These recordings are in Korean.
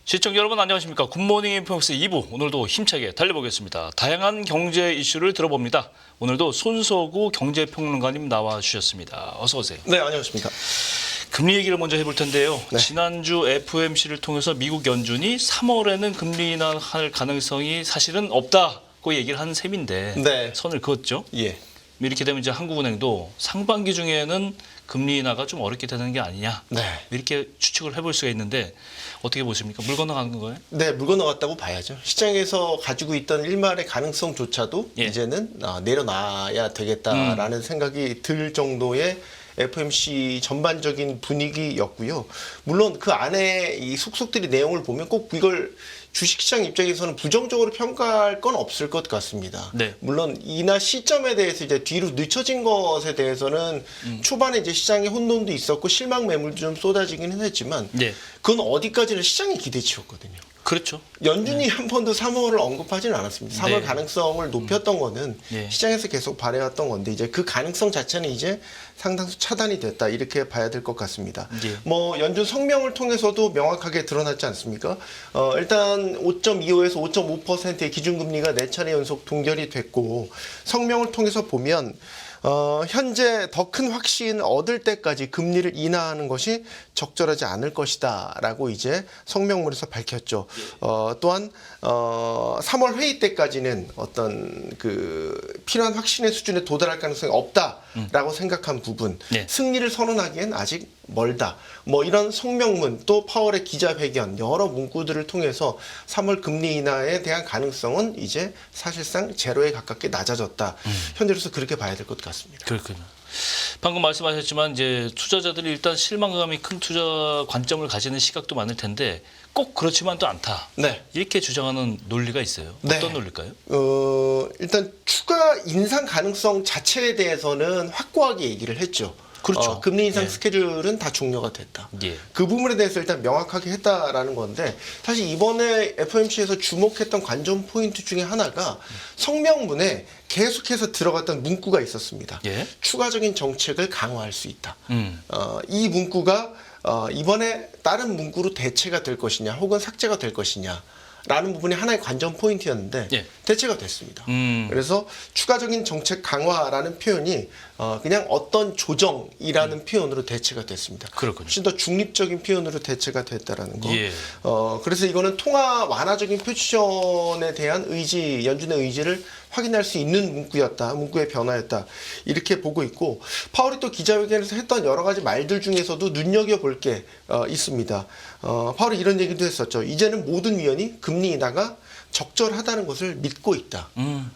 시청자 여러분 안녕하십니까. 굿모닝 인포맥스 2부 오늘도 힘차게 달려보겠습니다. 다양한 경제 이슈를 들어봅니다. 오늘도 손석우 경제평론가님 나와주셨습니다. 어서 오세요. 네, 안녕하십니까. 금리 얘기를 먼저 해볼 텐데요. 네. 지난주 FOMC를 통해서 미국 연준이 3월에는 금리 인하할 가능성이 사실은 없다고 얘기를 한 셈인데 네. 선을 그었죠. 예. 이렇게 되면 이제 한국은행도 상반기 중에는 금리 인하가 좀 어렵게 되는 게 아니냐 네. 이렇게 추측을 해볼 수가 있는데 어떻게 보십니까? 물 건너가는 거예요? 네, 물 건너갔다고 봐야죠. 시장에서 가지고 있던 일말의 가능성조차도 예. 이제는 내려놔야 되겠다라는 생각이 들 정도의 FOMC 전반적인 분위기였고요. 물론 그 안에 이 속속들이 내용을 보면 꼭 이걸 주식시장 입장에서는 부정적으로 평가할 건 없을 것 같습니다. 네. 물론 인하 시점에 대해서 이제 뒤로 늦춰진 것에 대해서는 초반에 이제 시장에 혼돈도 있었고 실망 매물도 좀 쏟아지긴 했지만 네. 그건 어디까지는 시장의 기대치였거든요. 그렇죠. 연준이 한 번도 3월을 언급하지는 않았습니다. 3월 네. 가능성을 높였던 거는 네. 시장에서 계속 발해왔던 건데 이제 그 가능성 자체는 이제 상당수 차단이 됐다 이렇게 봐야 될 것 같습니다. 네. 뭐 연준 성명을 통해서도 명확하게 드러났지 않습니까? 일단 5.25에서 5.5%의 기준금리가 4차례 연속 동결이 됐고 성명을 통해서 보면 현재 더 큰 확신 얻을 때까지 금리를 인하하는 것이 적절하지 않을 것이다라고 이제 성명문에서 밝혔죠. 또한 3월 회의 때까지는 어떤 그 필요한 확신의 수준에 도달할 가능성이 없다라고 생각한 부분, 네. 승리를 선언하기엔 아직 멀다. 뭐 이런 성명문 또 파월의 기자회견 여러 문구들을 통해서 3월 금리 인하에 대한 가능성은 이제 사실상 제로에 가깝게 낮아졌다. 현재로서 그렇게 봐야 될 것 같습니다. 그렇군요. 방금 말씀하셨지만 이제 투자자들이 일단 실망감이 큰 투자 관점을 가지는 시각도 많을 텐데 꼭 그렇지만도 않다. 네. 이렇게 주장하는 논리가 있어요. 어떤 네. 논리일까요? 일단 추가 인상 가능성 자체에 대해서는 확고하게 얘기를 했죠. 그렇죠. 금리 인상 예. 스케줄은 다 종료가 됐다. 예. 그 부분에 대해서 일단 명확하게 했다라는 건데 사실 이번에 FOMC에서 주목했던 관전 포인트 중에 하나가 성명문에 계속해서 들어갔던 문구가 있었습니다. 예. 추가적인 정책을 강화할 수 있다. 이 문구가 이번에 다른 문구로 대체가 될 것이냐 혹은 삭제가 될 것이냐 라는 부분이 하나의 관전 포인트였는데 예. 대체가 됐습니다. 그래서 추가적인 정책 강화라는 표현이 그냥 어떤 조정이라는 표현으로 대체가 됐습니다. 그렇군요. 훨씬 더 중립적인 표현으로 대체가 됐다라는 거. 예. 그래서 이거는 통화 완화적인 포지션에 대한 의지, 연준의 의지를 확인할 수 있는 문구였다. 문구의 변화였다. 이렇게 보고 있고 파월이 또 기자회견에서 했던 여러 가지 말들 중에서도 눈여겨볼 게 있습니다. 파월이 이런 얘기도 했었죠. 이제는 모든 위원이 금리 인하가 적절하다는 것을 믿고 있다.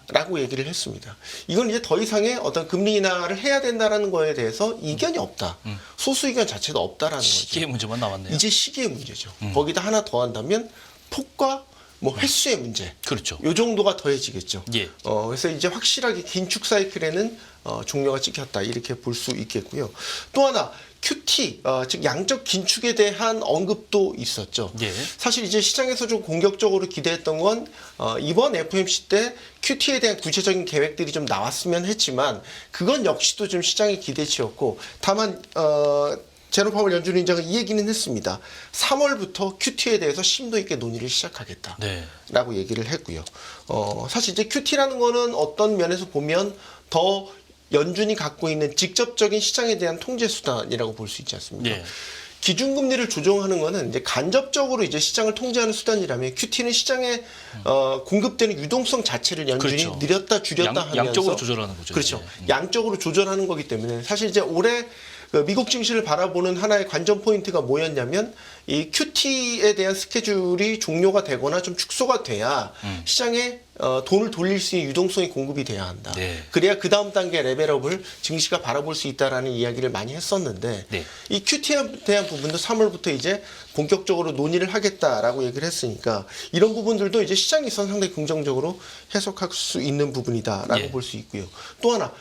라고 얘기를 했습니다. 이건 이제 더 이상의 어떤 금리 인하를 해야 된다는 거에 대해서 이견이 없다. 소수 의견 자체도 없다라는 거죠. 시기의 문제만 남았네요. 이제 시기의 문제죠. 거기다 하나 더 한다면 폭과 뭐 횟수의 문제. 그렇죠. 요 정도가 더해지겠죠. 예. 그래서 이제 확실하게 긴축 사이클에는 종료가 찍혔다. 이렇게 볼 수 있겠고요. 또 하나 QT, 즉 양적 긴축에 대한 언급도 있었죠. 예. 사실 이제 시장에서 좀 공격적으로 기대했던 건 이번 FOMC 때 QT에 대한 구체적인 계획들이 좀 나왔으면 했지만 그건 역시도 좀 시장의 기대치였고 다만 제롬 파월 연준 의장은 이 얘기는 했습니다. 3월부터 QT에 대해서 심도 있게 논의를 시작하겠다. 네. 라고 얘기를 했고요. 사실 이제 QT라는 거는 어떤 면에서 보면 더 연준이 갖고 있는 직접적인 시장에 대한 통제 수단이라고 볼 수 있지 않습니까? 예. 기준금리를 조정하는 거는 이제 간접적으로 이제 시장을 통제하는 수단이라면 QT는 시장에 공급되는 유동성 자체를 연준이 그렇죠. 늘렸다 줄였다 하면서 양적으로 조절하는 거죠. 그렇죠. 예. 양적으로 조절하는 거기 때문에 사실 이제 올해 미국 증시를 바라보는 하나의 관전 포인트가 뭐였냐면 이 QT에 대한 스케줄이 종료가 되거나 좀 축소가 돼야 시장에 돈을 돌릴 수 있는 유동성이 공급이 돼야 한다. 네. 그래야 그 다음 단계 레벨업을 증시가 바라볼 수 있다라는 이야기를 많이 했었는데 네. 이 QT에 대한 부분도 3월부터 이제 본격적으로 논의를 하겠다라고 얘기를 했으니까 이런 부분들도 이제 시장에선 상당히 긍정적으로 해석할 수 있는 부분이다라고 예. 볼 수 있고요. 또 하나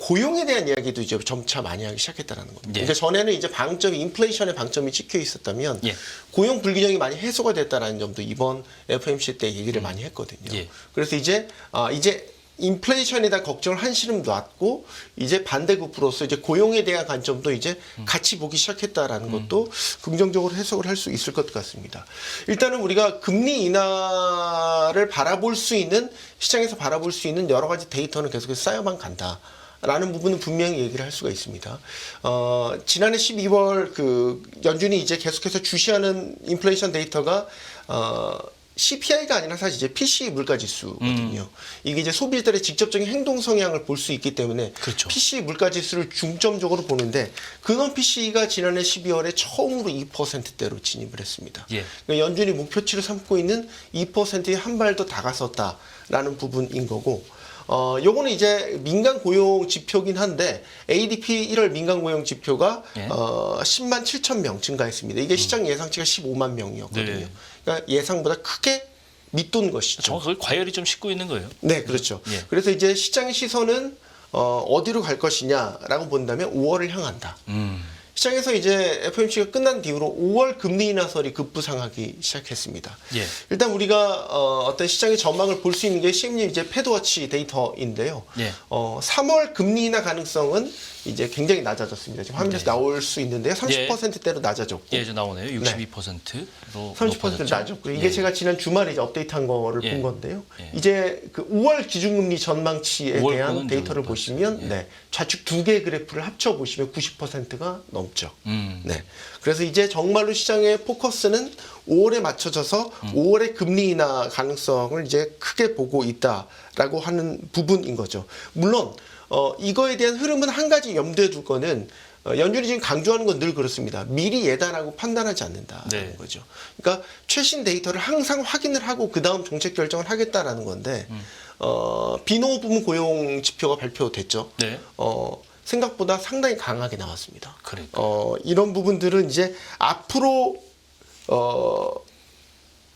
고용에 대한 이야기도 이제 점차 많이 하기 시작했다라는 겁니다. 예. 그러니까 전에는 이제 방점이 인플레이션의 방점이 찍혀 있었다면 예. 고용 불균형이 많이 해소가 됐다라는 점도 이번 FOMC 때 얘기를 많이 했거든요. 예. 그래서 이제 인플레이션에 대한 걱정을 한시름 놨고 이제 반대급부로서 이제 고용에 대한 관점도 이제 같이 보기 시작했다라는 것도 긍정적으로 해석을 할 수 있을 것 같습니다. 일단은 우리가 금리 인하를 바라볼 수 있는 시장에서 바라볼 수 있는 여러 가지 데이터는 계속해서 쌓여만 간다. 라는 부분은 분명히 얘기를 할 수가 있습니다. 지난해 12월 그 연준이 이제 계속해서 주시하는 인플레이션 데이터가 CPI가 아니라 사실 이제 PCE 물가지수거든요. 이게 이제 소비자들의 직접적인 행동 성향을 볼 수 있기 때문에 그렇죠. PCE 물가지수를 중점적으로 보는데 근원 PCE가 지난해 12월에 처음으로 2%대로 진입을 했습니다. 예. 그러니까 연준이 목표치를 삼고 있는 2%에 한 발 더 다가섰다라는 부분인 거고. 요거는 이제 민간 고용 지표긴 한데 ADP 1월 민간 고용 지표가 예. 10만 7천 명 증가했습니다. 이게 시장 예상치가 15만 명이었거든요. 네. 그러니까 예상보다 크게 밑돈 것이죠. 정확하게 과열이 좀 싣고 있는 거예요. 네, 그렇죠. 예. 그래서 이제 시장의 시선은 어디로 갈 것이냐라고 본다면 5월을 향한다. 시장에서 이제 FOMC가 끝난 뒤로 5월 금리 인하설이 급부상하기 시작했습니다. 예. 일단 우리가 어떤 시장의 전망을 볼 수 있는 게 CMU 이제 패드워치 데이터인데요. 예. 3월 금리 인하 가능성은 이제 굉장히 낮아졌습니다. 지금 화면에서 나올 수 있는데요. 30%대로 낮아졌고. 예, 이제 나오네요. 62%로 30% 낮았고 이게 예. 제가 지난 주말에 이제 업데이트한 거를 예. 본 건데요. 예. 이제 그 5월 기준금리 전망치에 5월 대한 거는 데이터를 좀 보시면 예. 네, 좌측 두 개 그래프를 합쳐 보시면 90%가 넘죠. 음. 네. 그래서 이제 정말로 시장의 포커스는 5월에 맞춰져서 5월의 금리 인하 가능성을 이제 크게 보고 있다라고 하는 부분인 거죠. 물론 이거에 대한 흐름은 한 가지 염두에 둘 거는 연준이 지금 강조하는 건 늘 그렇습니다. 미리 예단하고 판단하지 않는다라는 네. 거죠. 그러니까 최신 데이터를 항상 확인을 하고 그 다음 정책 결정을 하겠다라는 건데 비농업 부문 고용 지표가 발표됐죠. 네. 생각보다 상당히 강하게 나왔습니다. 그러니까. 이런 부분들은 이제 앞으로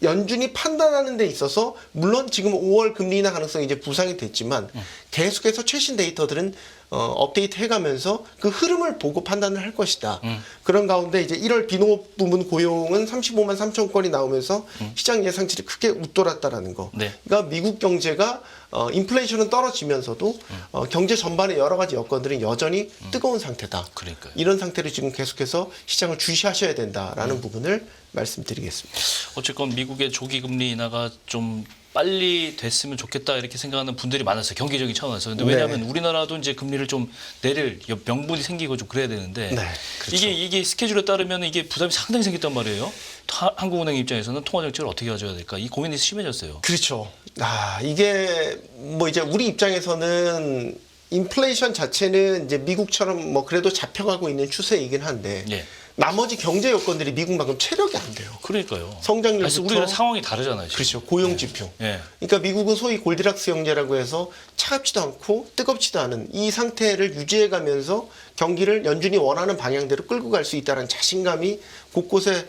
연준이 판단하는 데 있어서 물론 지금 5월 금리 인하 가능성이 이제 부상이 됐지만 계속해서 최신 데이터들은 업데이트 해가면서 그 흐름을 보고 판단을 할 것이다. 그런 가운데 이제 1월 비농업 부문 고용은 35만 3천 건이 나오면서 시장 예상치를 크게 웃돌았다라는 거. 네. 그러니까 미국 경제가 인플레이션은 떨어지면서도 경제 전반의 여러 가지 여건들은 여전히 뜨거운 상태다. 그러니까요. 이런 상태를 지금 계속해서 시장을 주시하셔야 된다라는 부분을 말씀드리겠습니다. 어쨌건 미국의 조기 금리 인하가 좀 빨리 됐으면 좋겠다 이렇게 생각하는 분들이 많았어요. 경기적인 차원에서. 근데 왜냐하면 네. 우리나라도 이제 금리를 좀 내릴 명분이 생기고 좀 그래야 되는데 네, 그렇죠. 이게 스케줄에 따르면 이게 부담이 상당히 생겼단 말이에요. 한국은행 입장에서는 통화 정책을 어떻게 가져야 될까 이 고민이 심해졌어요. 그렇죠. 이게 뭐 이제 우리 입장에서는 인플레이션 자체는 이제 미국처럼 뭐 그래도 잡혀가고 있는 추세이긴 한데 예. 나머지 경제 여건들이 미국만큼 체력이 안 돼요. 그러니까요. 성장률부터 우리랑 상황이 다르잖아요. 지금. 그렇죠. 고용 지표. 예. 그러니까 미국은 소위 골디락스 경제라고 해서 차갑지도 않고 뜨겁지도 않은 이 상태를 유지해가면서 경기를 연준이 원하는 방향대로 끌고 갈 수 있다는 자신감이 곳곳에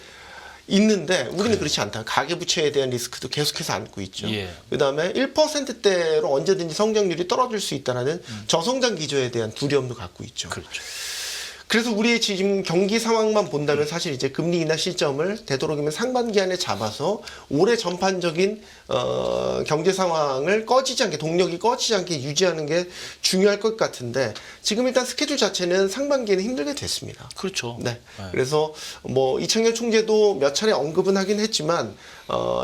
있는데 우리는 그렇지 않다. 가계부채에 대한 리스크도 계속해서 안고 있죠. 예. 그다음에 1%대로 언제든지 성장률이 떨어질 수 있다는 저성장 기조에 대한 두려움도 갖고 있죠. 그렇죠. 그래서 우리의 지금 경기 상황만 본다면 사실 이제 금리 인하 시점을 되도록이면 상반기 안에 잡아서 올해 전반적인 경제 상황을 꺼지지 않게 동력이 꺼지지 않게 유지하는 게 중요할 것 같은데 지금 일단 스케줄 자체는 상반기에는 힘들게 됐습니다. 그렇죠. 네. 그래서 뭐 이창열 총재도 몇 차례 언급은 하긴 했지만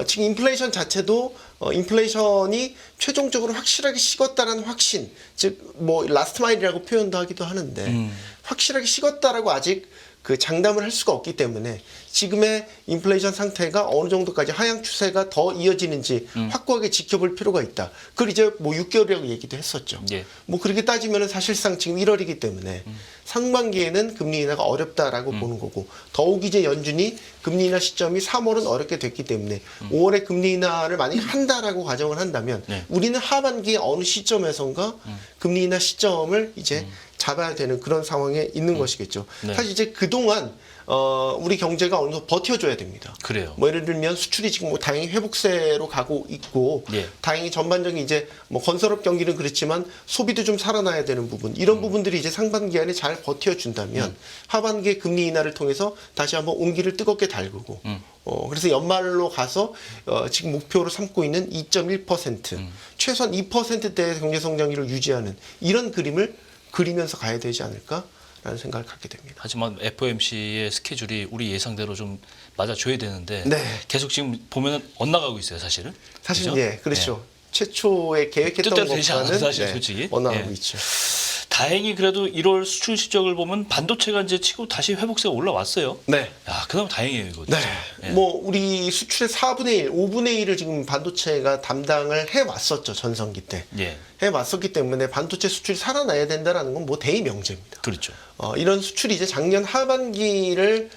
지금 인플레이션 자체도 인플레이션이 최종적으로 확실하게 식었다라는 확신, 즉 뭐 라스트 마일이라고 표현도 하기도 하는데 확실하게 식었다라고 아직 그 장담을 할 수가 없기 때문에 지금의 인플레이션 상태가 어느 정도까지 하향 추세가 더 이어지는지 확고하게 지켜볼 필요가 있다. 그걸 이제 뭐 6개월이라고 얘기도 했었죠. 예. 뭐 그렇게 따지면 사실상 지금 1월이기 때문에 상반기에는 금리 인하가 어렵다라고 보는 거고 더욱 이제 연준이 금리 인하 시점이 3월은 어렵게 됐기 때문에 5월에 금리 인하를 만약에 한다라고 가정을 한다면 네. 우리는 하반기에 어느 시점에선가 금리 인하 시점을 이제 잡아야 되는 그런 상황에 있는 것이겠죠. 네. 사실 이제 그동안 우리 경제가 어느 정도 버텨줘야 됩니다. 그래요. 뭐 예를 들면 수출이 지금 뭐 다행히 회복세로 가고 있고 예. 다행히 전반적인 이제 뭐 건설업 경기는 그렇지만 소비도 좀 살아나야 되는 부분 이런 부분들이 이제 상반기 안에 잘 버텨준다면 하반기에 금리 인하를 통해서 다시 한번 온기를 뜨겁게 달구고 그래서 연말로 가서 지금 목표로 삼고 있는 2.1% 최소한 2%대의 경제 성장률을 유지하는 이런 그림을 그리면서 가야 되지 않을까라는 생각을 갖게 됩니다. 하지만 FOMC의 스케줄이 우리 예상대로 좀 맞아줘야 되는데 네. 계속 지금 보면은 엇나가고 있어요, 사실은. 사실은 그죠? 예, 그렇죠. 최초에 계획했던 뜻대로 되지 않아요, 것과는 사실 솔직히. 엇나가고 예. 있죠. 다행히 그래도 1월 수출 실적을 보면 반도체가 이제 치고 다시 회복세가 올라왔어요. 네. 야, 그나마 다행이에요, 이거. 네. 진짜. 예. 뭐 우리 수출의 4분의 1, 5분의 1을 지금 반도체가 담당을 해왔었죠. 전성기 때. 예. 해왔었기 때문에 반도체 수출이 살아나야 된다라는 건 뭐 대의 명제입니다. 그렇죠. 이런 수출이 이제 작년 하반기를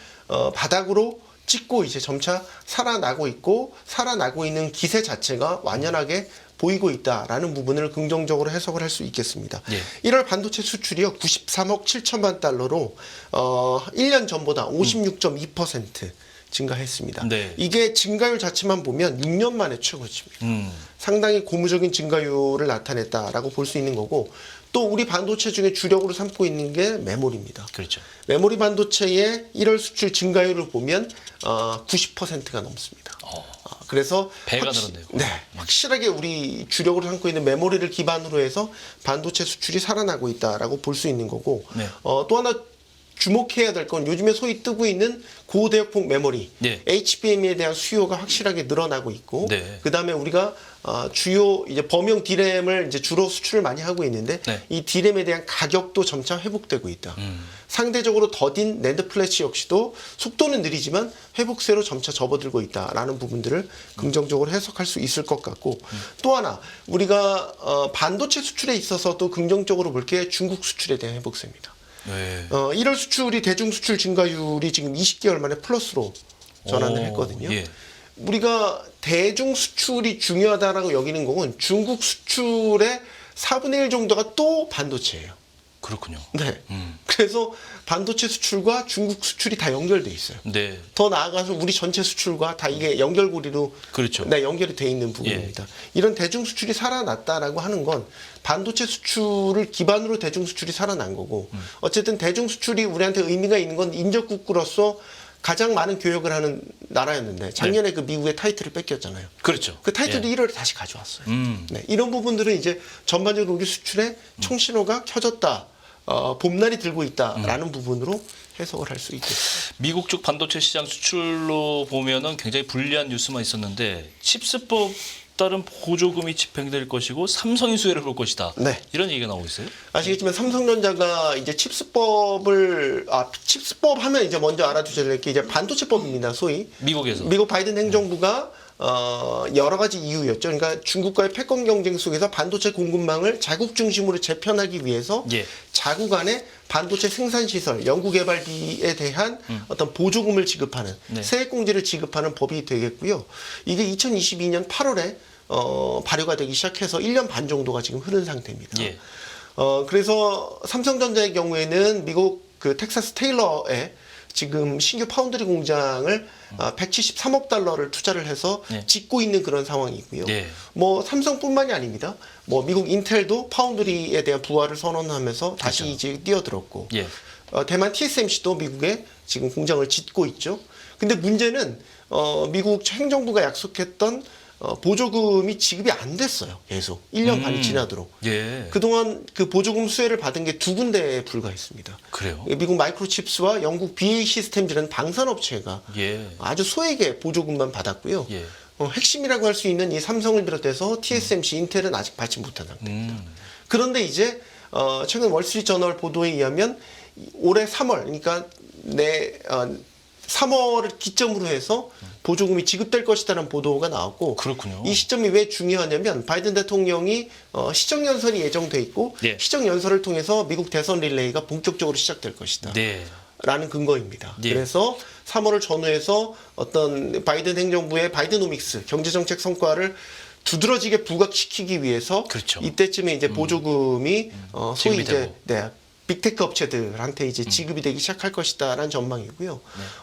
바닥으로 찍고 이제 점차 살아나고 있고 살아나고 있는 기세 자체가 완연하게 보이고 있다라는 부분을 긍정적으로 해석을 할 수 있겠습니다. 예. 1월 반도체 수출이요 93억 7천만 달러로 1년 전보다 56.2% 증가했습니다. 네. 이게 증가율 자체만 보면 6년 만에 최고치입니다. 상당히 고무적인 증가율을 나타냈다라고 볼 수 있는 거고 또 우리 반도체 중에 주력으로 삼고 있는 게 메모리입니다. 그렇죠. 메모리 반도체의 1월 수출 증가율을 보면 90%가 넘습니다. 그래서 배가 늘었네요. 네, 확실하게 우리 주력으로 삼고 있는 메모리를 기반으로 해서 반도체 수출이 살아나고 있다라고 볼 수 있는 거고 네. 또 하나 주목해야 될 건 요즘에 소위 뜨고 있는 고대역폭 메모리 네. HBM에 대한 수요가 확실하게 늘어나고 있고 네. 그다음에 우리가 주요 이제 범용 D램을 이제 주로 수출을 많이 하고 있는데 네. 이 D램에 대한 가격도 점차 회복되고 있다. 상대적으로 더딘 낸드 플래시 역시도 속도는 느리지만 회복세로 점차 접어들고 있다라는 부분들을 긍정적으로 해석할 수 있을 것 같고 또 하나 우리가 반도체 수출에 있어서도 긍정적으로 볼 게 중국 수출에 대한 회복세입니다. 네. 1월 수출이 대중 수출 증가율이 지금 20개월 만에 플러스로 전환을 했거든요. 예. 우리가 대중 수출이 중요하다라고 여기는 것은 중국 수출의 4분의 1 정도가 또 반도체예요. 그렇군요. 네. 그래서 반도체 수출과 중국 수출이 다 연결돼 있어요. 네. 더 나아가서 우리 전체 수출과 다 이게 연결고리로 그렇죠. 네, 연결이 돼 있는 부분입니다. 이런 대중 수출이 살아났다라고 하는 건 반도체 수출을 기반으로 대중 수출이 살아난 거고 어쨌든 대중 수출이 우리한테 의미가 있는 건 인접국구로서 가장 많은 교역을 하는 나라였는데 작년에 그 미국의 타이틀을 뺏겼잖아요. 그렇죠. 그 타이틀도 예. 1월에 다시 가져왔어요. 네, 이런 부분들은 이제 전반적으로 우리 수출에 총신호가 켜졌다. 봄날이 들고 있다라는 부분으로 해석을 할 수 있겠습니다. 미국 쪽 반도체 시장 수출로 보면은 굉장히 불리한 뉴스만 있었는데 칩스법 따른 보조금이 집행될 것이고 삼성이 수혜를 볼 것이다. 네. 이런 얘기가 나오고 있어요. 아시겠지만 삼성전자가 이제 칩스법 하면 이제 먼저 알아두셔야 될 게 이제 반도체법입니다. 소위 미국에서. 미국 바이든 행정부가 여러 가지 이유였죠. 그러니까 중국과의 패권 경쟁 속에서 반도체 공급망을 자국 중심으로 재편하기 위해서 예. 자국 안에 반도체 생산 시설, 연구개발비에 대한 어떤 보조금을 지급하는 네. 세액공제를 지급하는 법이 되겠고요. 이게 2022년 8월에 발효가 되기 시작해서 1년 반 정도가 지금 흐른 상태입니다. 예. 그래서 삼성전자의 경우에는 미국 그 텍사스 테일러에 지금 신규 파운드리 공장을 173억 달러를 투자를 해서 네. 짓고 있는 그런 상황이고요. 네. 뭐 삼성뿐만이 아닙니다. 뭐 미국 인텔도 파운드리에 대한 부활을 선언하면서 다시 그렇죠. 이제 뛰어들었고, 예. 대만 TSMC도 미국에 지금 공장을 짓고 있죠. 근데 문제는 미국 행정부가 약속했던 보조금이 지급이 안 됐어요. 계속 1년 반이 지나도록. 예. 그동안 그 보조금 수혜를 받은 게 2군데에 불과했습니다. 그래요. 미국 마이크로칩스와 영국 BAE 시스템즈라는 방산업체가 예. 아주 소액의 보조금만 받았고요. 예. 핵심이라고 할 수 있는 이 삼성을 비롯해서 TSMC, 인텔은 아직 받지 못한 상태입니다. 그런데 이제 최근 월스트리트 저널 보도에 의하면 올해 3월, 그러니까 3월을 기점으로 해서 보조금이 지급될 것이라는 보도가 나왔고, 그렇군요. 이 시점이 왜 중요하냐면 바이든 대통령이 시정연설이 예정돼 있고 예. 시정연설을 통해서 미국 대선 릴레이가 본격적으로 시작될 것이다. 네. 라는 근거입니다. 예. 그래서 3월을 전후해서 어떤 바이든 행정부의 바이드노믹스 경제정책 성과를 두드러지게 부각시키기 위해서 그렇죠. 이때쯤에 이제 보조금이 소위 지급이 이제 되고. 빅테크 업체들한테 이제 지급이 되기 시작할 것이다라는 전망이고요.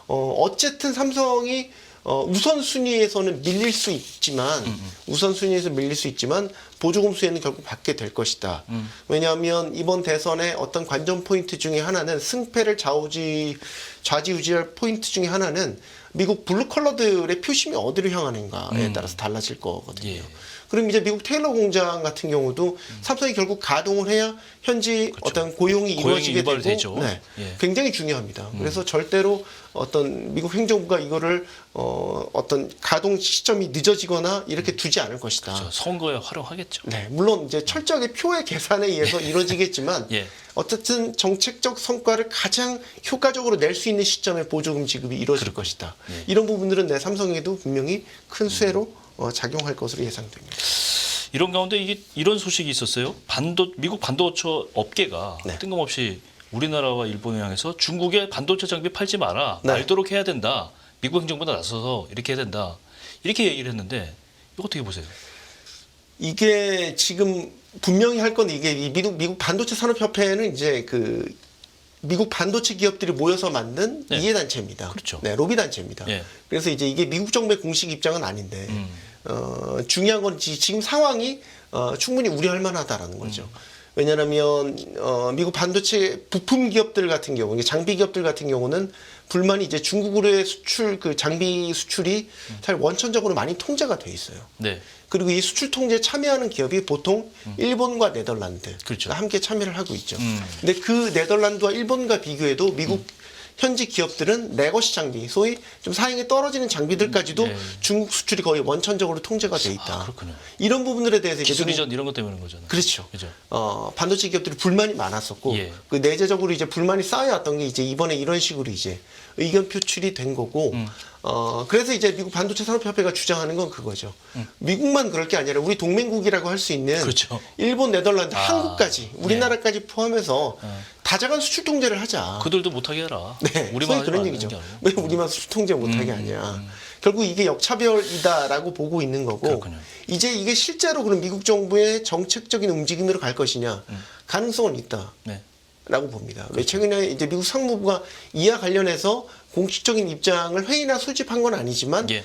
어쨌든 삼성이 우선순위에서는 밀릴 수 있지만 우선순위에서 밀릴 수 있지만 보조금 수혜는 결국 받게 될 것이다. 왜냐하면 이번 대선의 어떤 관전 포인트 중에 하나는 승패를 좌지우지할 포인트 중에 하나는 미국 블루 컬러들의 표심이 어디로 향하는가에 따라서 달라질 거거든요. 예. 그럼 이제 미국 테일러 공장 같은 경우도 삼성이 결국 가동을 해야 현지 그렇죠. 어떤 고용이 이루어지게 되고 유발되죠. 네, 예. 굉장히 중요합니다. 그래서 절대로 어떤 미국 행정부가 이거를 어떤 가동 시점이 늦어지거나 이렇게 두지 않을 것이다. 그렇죠. 선거에 활용하겠죠. 네, 물론 이제 철저하게 표의 계산에 의해서 이루어지겠지만 예. 어쨌든 정책적 성과를 가장 효과적으로 낼 수 있는 시점에 보조금 지급이 이루어질 것이다. 예. 이런 부분들은 내 삼성에도 분명히 큰 수혜로 작용할 것으로 예상됩니다. 이런 가운데 이런 소식이 있었어요. 미국 반도체 업계가 네. 뜬금없이 우리나라와 일본을 향해서 중국에 반도체 장비 팔지 마라. 네. 말도록 해야 된다. 미국 행정부가 나서서 이렇게 해야 된다. 이렇게 얘기를 했는데 이거 어떻게 보세요? 이게 지금 분명히 할 건 이게 이 미국 반도체 산업협회는 이제 그 미국 반도체 기업들이 모여서 만든 네. 이해단체입니다. 그렇죠. 네, 로비단체입니다. 예. 그래서 이제 이게 미국 정부의 공식 입장은 아닌데 중요한 건 지금 상황이 충분히 우려할 만하다라는 거죠. 왜냐하면 미국 반도체 부품 기업들 같은 경우, 장비 기업들 같은 경우는 불만이 이제 중국으로의 수출 그 장비 수출이 사실 원천적으로 많이 통제가 돼 있어요. 네. 그리고 이 수출 통제에 참여하는 기업이 보통 일본과 네덜란드 그렇죠. 함께 참여를 하고 있죠. 근데 그 네덜란드와 일본과 비교해도 미국 현지 기업들은 레거시 장비, 소위 좀 사양이 떨어지는 장비들까지도 네. 중국 수출이 거의 원천적으로 통제가 돼 있다. 아, 그렇군요. 이런 부분들에 대해서 기술 지금 이전 이런 것 때문에 거잖아요. 그렇죠. 그죠? 반도체 기업들이 불만이 많았었고, 예. 그 내재적으로 이제 불만이 쌓여왔던 게 이제 이번에 이런 식으로 이제 의견 표출이 된 거고, 그래서 이제 미국 반도체 산업협회가 주장하는 건 그거죠. 미국만 그럴 게 아니라 우리 동맹국이라고 할 수 있는 그렇죠. 일본, 네덜란드, 한국까지, 우리나라까지 포함해서 다자간 수출 통제를 하자. 그들도 못하게 해라. 네, 우리만 소위 하지 그런 말라는 얘기죠. 게 아니고. 왜 우리만 수출 통제 못하게 하냐. 결국 이게 역차별이다라고 보고 있는 거고, 그렇군요. 이제 이게 실제로 그럼 미국 정부의 정책적인 움직임으로 갈 것이냐, 가능성은 있다. 네. 라고 봅니다. 왜 최근에 이제 미국 상무부가 이와 관련해서 공식적인 입장을 회의나 수집한 건 아니지만, 예.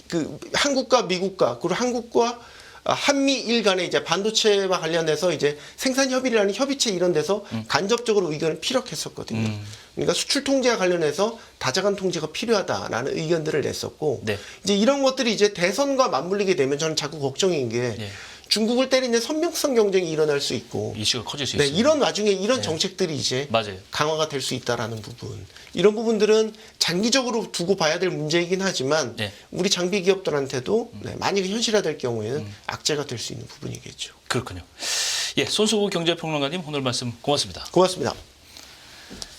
그 한국과 미국과 그리고 한국과 한미일 간의 이제 반도체와 관련해서 이제 생산 협의라는 협의체 이런 데서 간접적으로 의견을 피력했었거든요. 그러니까 수출 통제와 관련해서 다자간 통제가 필요하다라는 의견들을 냈었고, 네. 이제 이런 것들이 이제 대선과 맞물리게 되면 저는 자꾸 걱정인 게 예. 중국을 때리는 선명성 경쟁이 일어날 수 있고, 이슈가 커질 수 네, 있어요. 이런 와중에 이런 정책들이 이제 맞아요. 강화가 될 수 있다라는 부분, 이런 부분들은 장기적으로 두고 봐야 될 문제이긴 하지만 네. 우리 장비 기업들한테도 만약에 현실화될 경우에는 악재가 될 수 있는 부분이겠죠. 그렇군요. 예, 손수구 경제평론가님 오늘 말씀 고맙습니다. 고맙습니다.